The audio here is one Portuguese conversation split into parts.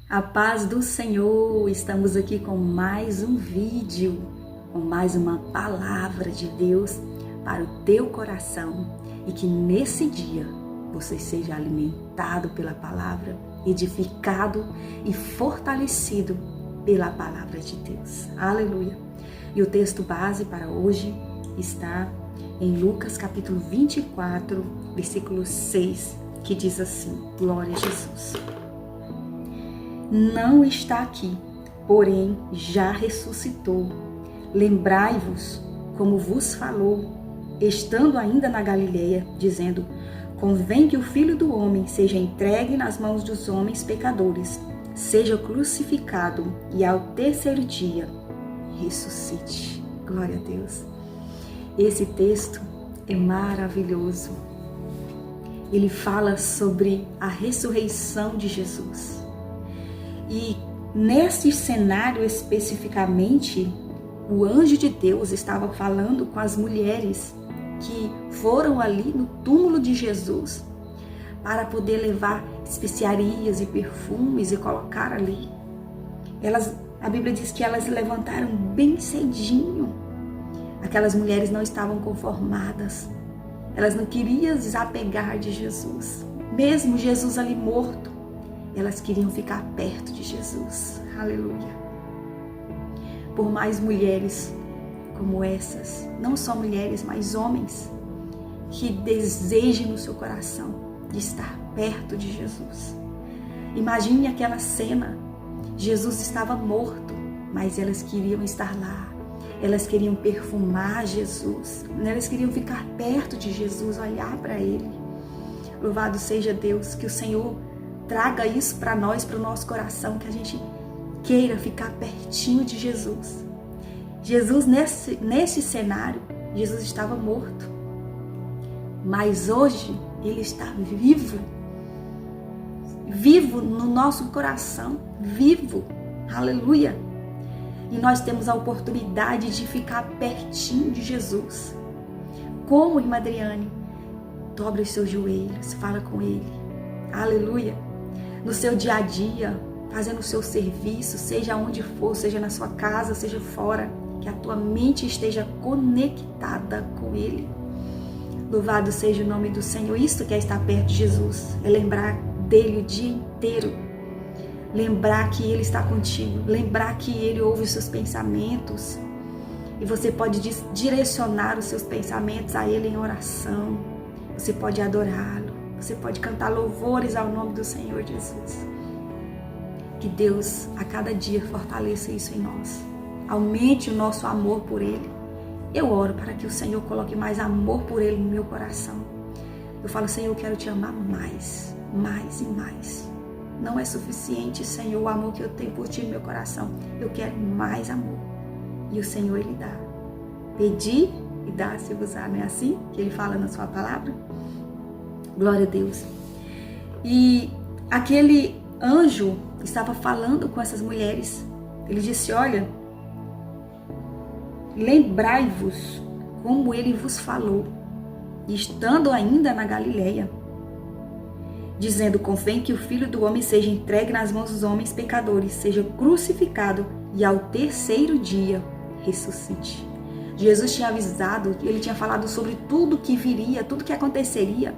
A paz do Senhor, estamos aqui com mais um vídeo, com mais uma palavra de Deus para o teu coração e que nesse dia você seja alimentado pela palavra, edificado e fortalecido pela palavra de Deus. Aleluia! E o texto base para hoje está em Lucas capítulo 24, versículo 6, que diz assim: Glória a Jesus. Não está aqui, porém já ressuscitou. Lembrai-vos como vos falou, estando ainda na Galileia, dizendo: convém que o Filho do Homem seja entregue nas mãos dos homens pecadores, seja crucificado e ao terceiro dia ressuscite. Glória a Deus. Esse texto é maravilhoso. Ele fala sobre a ressurreição de Jesus. E nesse cenário especificamente, o anjo de Deus estava falando com as mulheres que foram ali no túmulo de Jesus para poder levar especiarias e perfumes e colocar ali. A Bíblia diz que elas se levantaram bem cedinho. Aquelas mulheres não estavam conformadas. Elas não queriam desapegar de Jesus. Mesmo Jesus ali morto, elas queriam ficar perto de Jesus. Aleluia. Por mais mulheres como essas, não só mulheres, mas homens, que desejem no seu coração de estar perto de Jesus. Imagine aquela cena. Jesus estava morto, mas elas queriam estar lá. Elas queriam perfumar Jesus. Elas queriam ficar perto de Jesus, olhar para Ele. Louvado seja Deus, que o Senhor traga isso para nós, para o nosso coração, que a gente queira ficar pertinho de Jesus. Jesus, nesse cenário, Jesus estava morto. Mas hoje, Ele está vivo. Vivo no nosso coração. Vivo. Aleluia. E nós temos a oportunidade de ficar pertinho de Jesus. Como, irmã Adriane? Dobre os seus joelhos, fala com Ele. Aleluia. No seu dia a dia, fazendo o seu serviço, seja onde for, seja na sua casa, seja fora, que a tua mente esteja conectada com Ele. Louvado seja o nome do Senhor. Isso que é estar perto de Jesus, é lembrar dele o dia inteiro, lembrar que Ele está contigo, lembrar que Ele ouve os seus pensamentos e você pode direcionar os seus pensamentos a Ele em oração, você pode adorá-lo. Você pode cantar louvores ao nome do Senhor Jesus. Que Deus a cada dia fortaleça isso em nós. Aumente o nosso amor por Ele. Eu oro para que o Senhor coloque mais amor por Ele no meu coração. Eu falo: Senhor, eu quero te amar mais, mais e mais. Não é suficiente, Senhor, o amor que eu tenho por Ti no meu coração. Eu quero mais amor. E o Senhor, Ele dá. Pedi e dá-se-vos-á. Não é assim que Ele fala na sua palavra? Glória a Deus. E aquele anjo estava falando com essas mulheres. Ele disse: olha, lembrai-vos como Ele vos falou, estando ainda na Galileia, dizendo: convém que o Filho do Homem seja entregue nas mãos dos homens pecadores, seja crucificado e ao terceiro dia ressuscite. Jesus tinha avisado, Ele tinha falado sobre tudo que viria, tudo que aconteceria.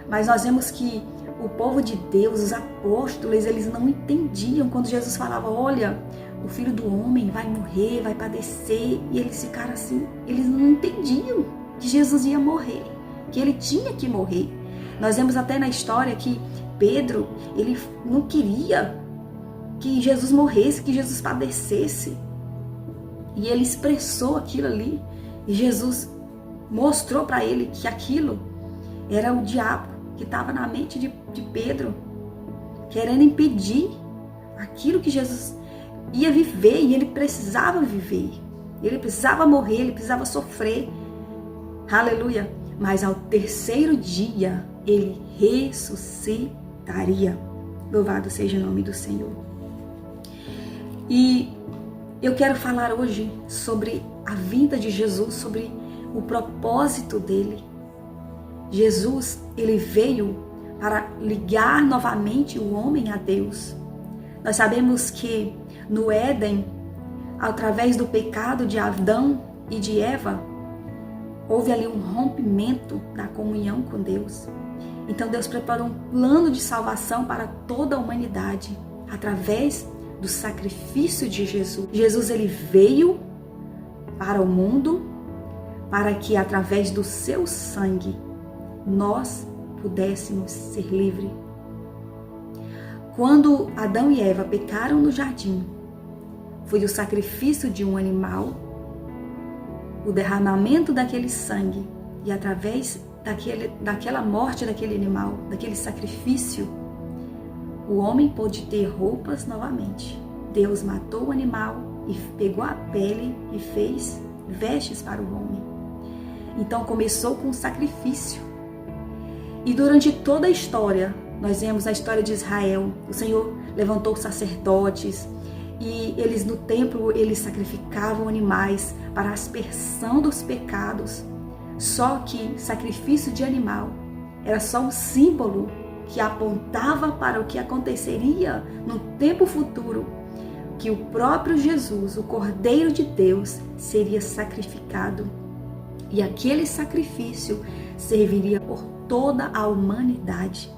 Mas nós vemos que o povo de Deus, os apóstolos, eles não entendiam quando Jesus falava: olha, o Filho do Homem vai morrer, vai padecer. E eles ficaram assim, eles não entendiam que Jesus ia morrer, que Ele tinha que morrer. Nós vemos até na história que Pedro, ele não queria que Jesus morresse, que Jesus padecesse. E ele expressou aquilo ali. E Jesus mostrou para ele que aquilo era o diabo que estava na mente de Pedro, querendo impedir aquilo que Jesus ia viver, e ele precisava viver. Ele precisava morrer, ele precisava sofrer. Aleluia. Mas ao terceiro dia, ele ressuscitaria. Louvado seja o nome do Senhor. E eu quero falar hoje sobre a vinda de Jesus, sobre o propósito dele. Jesus, ele veio para ligar novamente o homem a Deus, Nós sabemos que no Éden, através do pecado de Adão e de Eva, houve ali um rompimento da comunhão com Deus. Então Deus preparou um plano de salvação para toda a humanidade, através do sacrifício de Jesus. Jesus, ele veio para o mundo para que através do seu sangue nós pudéssemos ser livres. Quando Adão e Eva pecaram no jardim, foi o sacrifício de um animal, o derramamento daquele sangue, e através daquela morte daquele animal, daquele sacrifício, o homem pôde ter roupas novamente. Deus matou o animal e pegou a pele e fez vestes para o homem. Então começou com o sacrifício. E durante toda a história, nós vemos na história de Israel, o Senhor levantou sacerdotes e eles no templo, eles sacrificavam animais para a aspersão dos pecados. Só que sacrifício de animal era só um símbolo que apontava para o que aconteceria no tempo futuro, que o próprio Jesus, o Cordeiro de Deus, seria sacrificado. E aquele sacrifício serviria por toda a humanidade.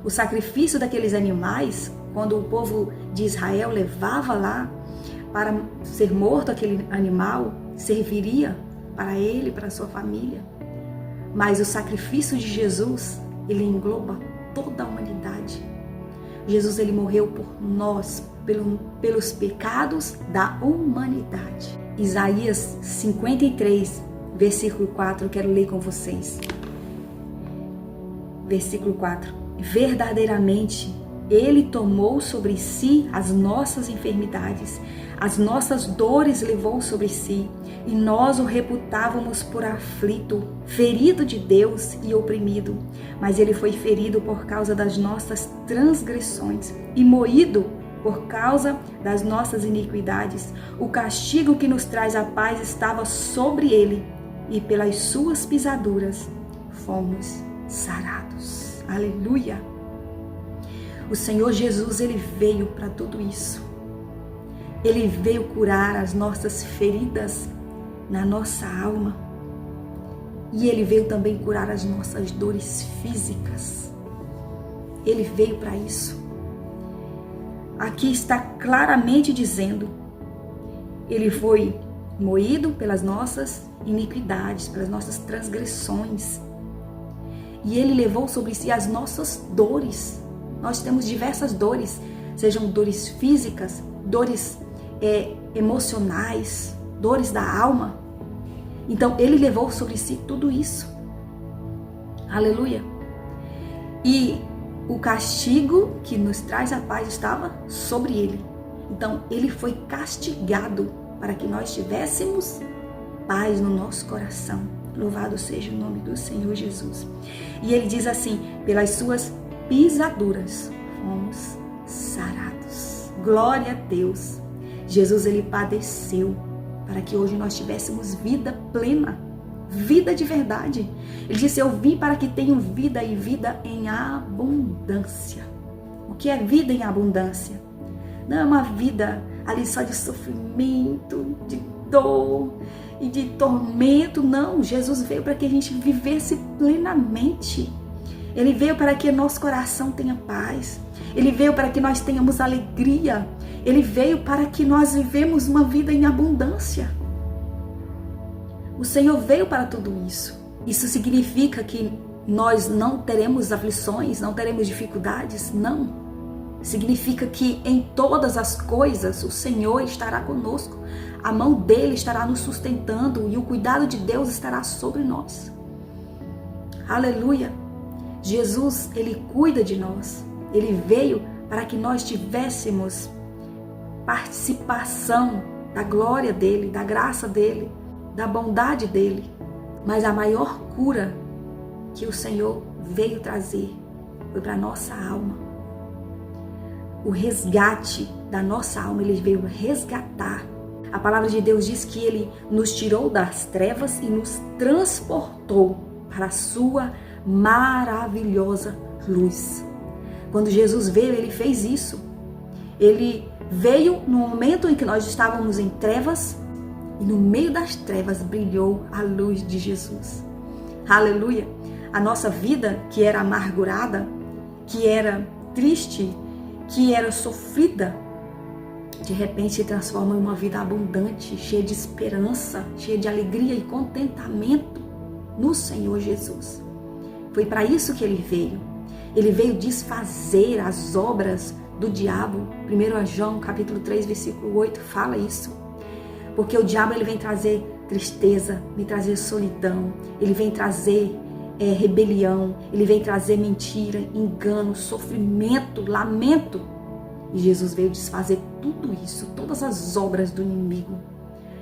O sacrifício daqueles animais, quando o povo de Israel levava lá para ser morto aquele animal, serviria para ele, para a sua família. Mas o sacrifício de Jesus, ele engloba toda a humanidade. Jesus, ele morreu por nós, pelos pecados da humanidade. Isaías 53, versículo 4, eu quero ler com vocês. Versículo 4. Verdadeiramente, ele tomou sobre si as nossas enfermidades, as nossas dores levou sobre si, e nós o reputávamos por aflito, ferido de Deus e oprimido. Mas ele foi ferido por causa das nossas transgressões e moído por causa das nossas iniquidades. O castigo que nos traz a paz estava sobre ele, e pelas suas pisaduras fomos sarados. Aleluia! O Senhor Jesus, ele veio para tudo isso. Ele veio curar as nossas feridas na nossa alma. E ele veio também curar as nossas dores físicas. Ele veio para isso. Aqui está claramente dizendo: ele foi moído pelas nossas iniquidades, pelas nossas transgressões. E ele levou sobre si as nossas dores. Nós temos diversas dores, sejam dores físicas, dores emocionais, dores da alma. Então ele levou sobre si tudo isso. Aleluia! E o castigo que nos traz a paz estava sobre ele. Então ele foi castigado para que nós tivéssemos paz no nosso coração. Louvado seja o nome do Senhor Jesus. E ele diz assim: pelas suas pisaduras fomos sarados. Glória a Deus. Jesus, ele padeceu para que hoje nós tivéssemos vida plena, vida de verdade. Ele disse: eu vim para que tenham vida e vida em abundância. O que é vida em abundância? Não é uma vida ali só de sofrimento, de dor e de tormento. Não, Jesus veio para que a gente vivesse plenamente. Ele veio para que nosso coração tenha paz. Ele veio para que nós tenhamos alegria. Ele veio para que nós vivemos uma vida em abundância. O Senhor veio para tudo isso. Isso significa que nós não teremos aflições, não teremos dificuldades? Não. Significa que em todas as coisas o Senhor estará conosco. A mão dele estará nos sustentando e o cuidado de Deus estará sobre nós. Aleluia! Jesus, ele cuida de nós. Ele veio para que nós tivéssemos participação da glória dele, da graça dele, da bondade dele. Mas a maior cura que o Senhor veio trazer foi para a nossa alma. O resgate da nossa alma, ele veio resgatar. A palavra de Deus diz que ele nos tirou das trevas e nos transportou para a sua maravilhosa luz. Quando Jesus veio, ele fez isso. Ele veio no momento em que nós estávamos em trevas e no meio das trevas brilhou a luz de Jesus. Aleluia! A nossa vida, que era amargurada, que era triste, que era sofrida, de repente se transforma em uma vida abundante, cheia de esperança, cheia de alegria e contentamento no Senhor Jesus. Foi para isso que ele veio. Ele veio desfazer as obras do diabo. 1 João capítulo 3, versículo 8 fala isso. Porque o diabo ele vem trazer tristeza, vem trazer solidão, ele vem trazer rebelião, ele vem trazer mentira, engano, sofrimento, lamento. E Jesus veio desfazer tudo isso, todas as obras do inimigo.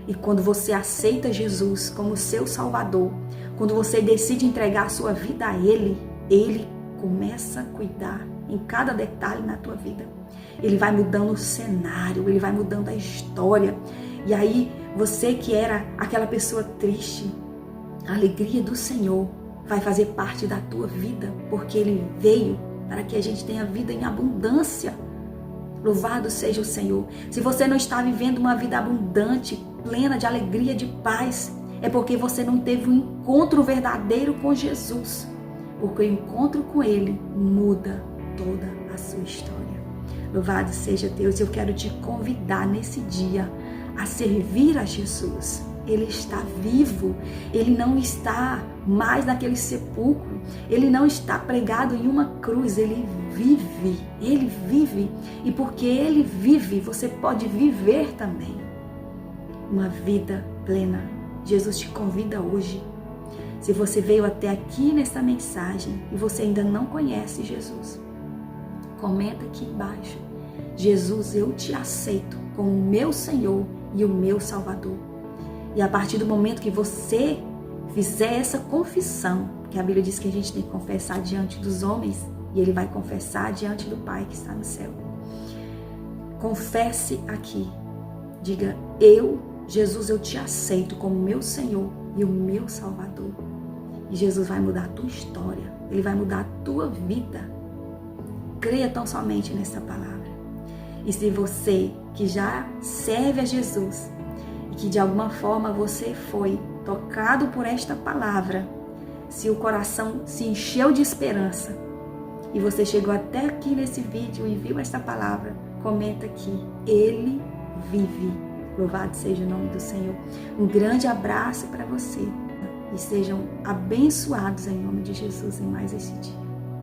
E quando você aceita Jesus como seu Salvador, quando você decide entregar a sua vida a Ele, Ele começa a cuidar em cada detalhe na tua vida. Ele vai mudando o cenário, Ele vai mudando a história. E aí, você que era aquela pessoa triste, a alegria do Senhor vai fazer parte da tua vida, porque Ele veio para que a gente tenha vida em abundância. Louvado seja o Senhor. Se você não está vivendo uma vida abundante, plena de alegria, de paz, é porque você não teve um encontro verdadeiro com Jesus. Porque o encontro com Ele muda toda a sua história. Louvado seja Deus. Eu quero te convidar nesse dia a servir a Jesus. Ele está vivo, Ele não está mais naquele sepulcro, Ele não está pregado em uma cruz, Ele vive, e porque Ele vive, você pode viver também uma vida plena. Jesus te convida hoje. Se você veio até aqui nessa mensagem e você ainda não conhece Jesus, comenta aqui embaixo: Jesus, eu te aceito como o meu Senhor e o meu Salvador. E a partir do momento que você fizer essa confissão, que a Bíblia diz que a gente tem que confessar diante dos homens, e Ele vai confessar diante do Pai que está no céu. Confesse aqui. Diga: Jesus, eu te aceito como meu Senhor e o meu Salvador. E Jesus vai mudar a tua história. Ele vai mudar a tua vida. Creia tão somente nessa palavra. E se você que já serve a Jesus, e que de alguma forma você foi tocado por esta palavra, se o coração se encheu de esperança e você chegou até aqui nesse vídeo e viu esta palavra, comenta aqui: Ele vive. Louvado seja o nome do Senhor. Um grande abraço para você e sejam abençoados em nome de Jesus em mais esse dia.